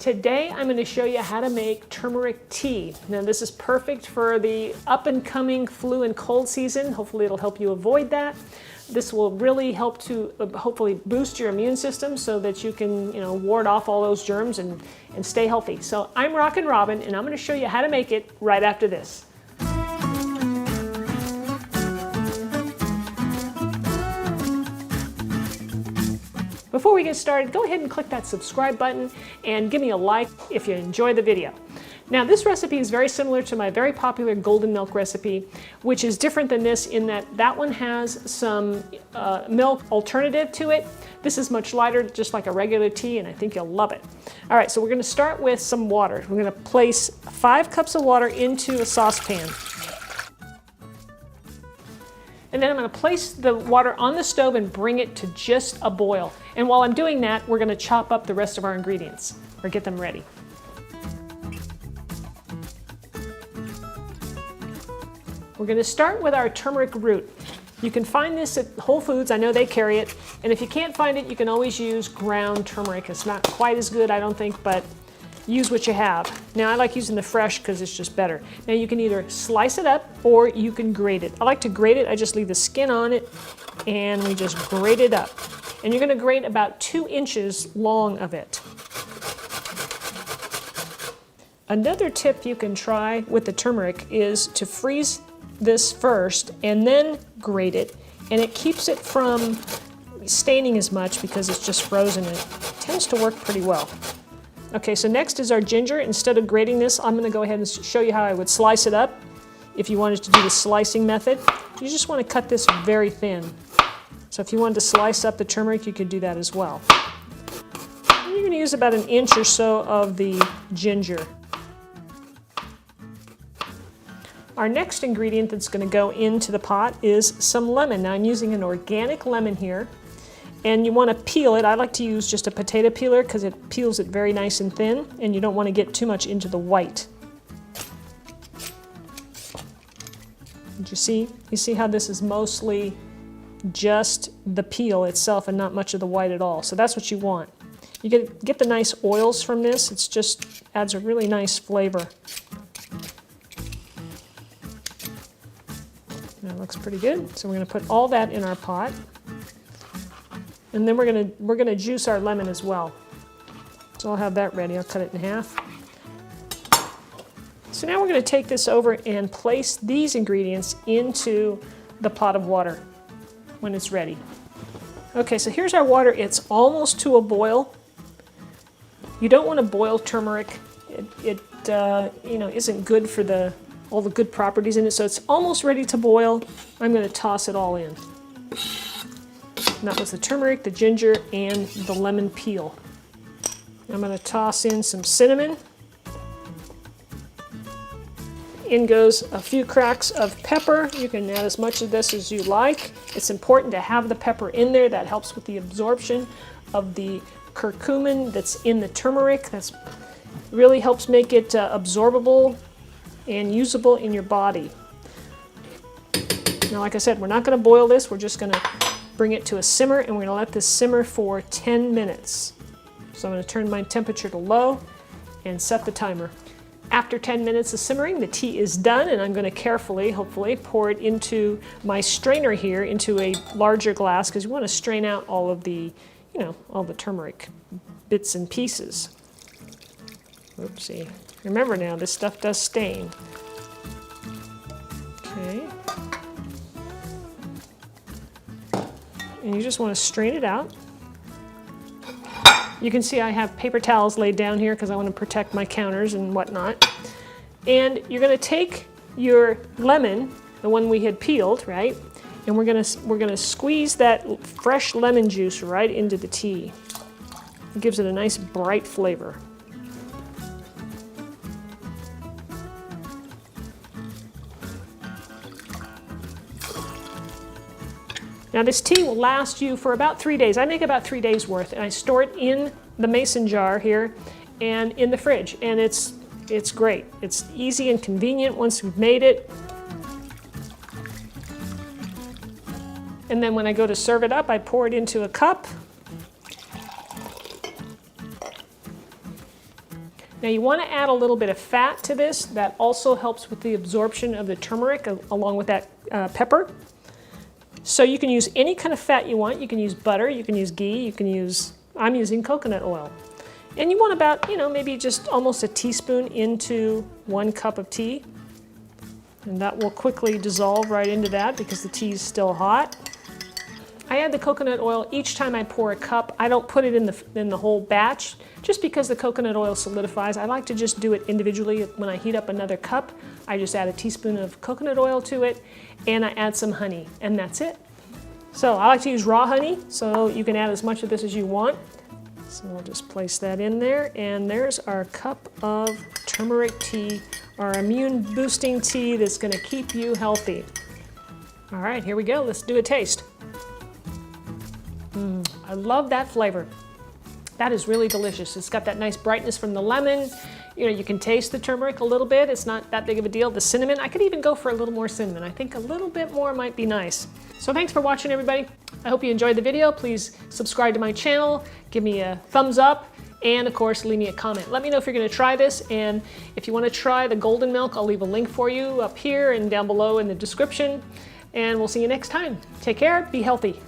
Today I'm going to show you how to make turmeric tea. Now this is perfect for the up and coming flu and cold season. Hopefully it'll help you avoid that. This will really help to hopefully boost your immune system so that you can ward off all those germs and stay healthy. So I'm Rockin' Robin and I'm going to show you how to make it right after this. Before we get started, go ahead and click that subscribe button and give me a like if you enjoy the video. Now this recipe is very similar to my very popular golden milk recipe, which is different than this in that one has some milk alternative to it. This is much lighter, just like a regular tea, and I think you'll love it. All right, so we're going to start with some water. We're going to place 5 cups of water into a saucepan. And then I'm going to place the water on the stove and bring it to just a boil. And while I'm doing that, we're going to chop up the rest of our ingredients, or get them ready. We're going to start with our turmeric root. You can find this at Whole Foods, I know they carry it. And if you can't find it, you can always use ground turmeric. It's not quite as good, I don't think, but use what you have. Now I like using the fresh because it's just better. Now you can either slice it up or you can grate it. I like to grate it, I just leave the skin on it and we just grate it up. And you're going to grate about 2 inches long of it. Another tip you can try with the turmeric is to freeze this first and then grate it, and it keeps it from staining as much because it's just frozen and it tends to work pretty well. Okay, so next is our ginger. Instead of grating this, I'm going to go ahead and show you how I would slice it up. If you wanted to do the slicing method, you just want to cut this very thin. So if you wanted to slice up the turmeric, you could do that as well. And you're going to use about 1 inch or so of the ginger. Our next ingredient that's going to go into the pot is some lemon. Now I'm using an organic lemon here. And you want to peel it. I like to use just a potato peeler because it peels it very nice and thin, and you don't want to get too much into the white. Did you see? You see how this is mostly just the peel itself and not much of the white at all. So that's what you want. You get the nice oils from this. It's just adds a really nice flavor. That looks pretty good. So we're going to put all that in our pot. And then we're gonna juice our lemon as well. So I'll have that ready. I'll cut it in half. So now we're gonna take this over and place these ingredients into the pot of water when it's ready. Okay, so here's our water. It's almost to a boil. You don't want to boil turmeric. It isn't good for all the good properties in it. So it's almost ready to boil. I'm gonna toss it all in. And that was the turmeric, the ginger, and the lemon peel. I'm going to toss in some cinnamon. In goes a few cracks of pepper. You can add as much of this as you like. It's important to have the pepper in there. That helps with the absorption of the curcumin that's in the turmeric. That really helps make it absorbable and usable in your body. Now, like I said, we're not going to boil this. We're just going to bring it to a simmer, and we're going to let this simmer for 10 minutes. So I'm going to turn my temperature to low and set the timer. After 10 minutes of simmering, the tea is done, and I'm going to carefully, hopefully, pour it into my strainer here into a larger glass because you want to strain out all of the, all the turmeric bits and pieces. Oopsie. Remember now, this stuff does stain. Okay. And you just want to strain it out. You can see I have paper towels laid down here because I want to protect my counters and whatnot. And you're going to take your lemon, the one we had peeled, right? And we're going to squeeze that fresh lemon juice right into the tea. It gives it a nice bright flavor. Now this tea will last you for about 3 days. I make about 3 days worth, and I store it in the mason jar here and in the fridge, and it's great. It's easy and convenient once you've made it. And then when I go to serve it up, I pour it into a cup. Now you want to add a little bit of fat to this. That also helps with the absorption of the turmeric along with that pepper. So you can use any kind of fat you want. You can use butter, you can use ghee, you can use, I'm using coconut oil. And you want about, maybe just almost a teaspoon into 1 cup of tea. And that will quickly dissolve right into that because the tea is still hot. I add the coconut oil each time I pour a cup. I don't put it in the whole batch just because the coconut oil solidifies. I like to just do it individually. When I heat up another cup, I just add a teaspoon of coconut oil to it and I add some honey, and that's it. So I like to use raw honey, so you can add as much of this as you want. So I'll just place that in there, and there's our cup of turmeric tea, our immune boosting tea that's going to keep you healthy. All right, here we go. Let's do a taste. I love that flavor. That is really delicious. It's got that nice brightness from the lemon. You can taste the turmeric a little bit. It's not that big of a deal. The cinnamon, I could even go for a little more cinnamon. I think a little bit more might be nice. So thanks for watching, everybody. I hope you enjoyed the video. Please subscribe to my channel, give me a thumbs up, and of course, leave me a comment. Let me know if you're gonna try this, and if you wanna try the golden milk, I'll leave a link for you up here and down below in the description, and we'll see you next time. Take care, be healthy.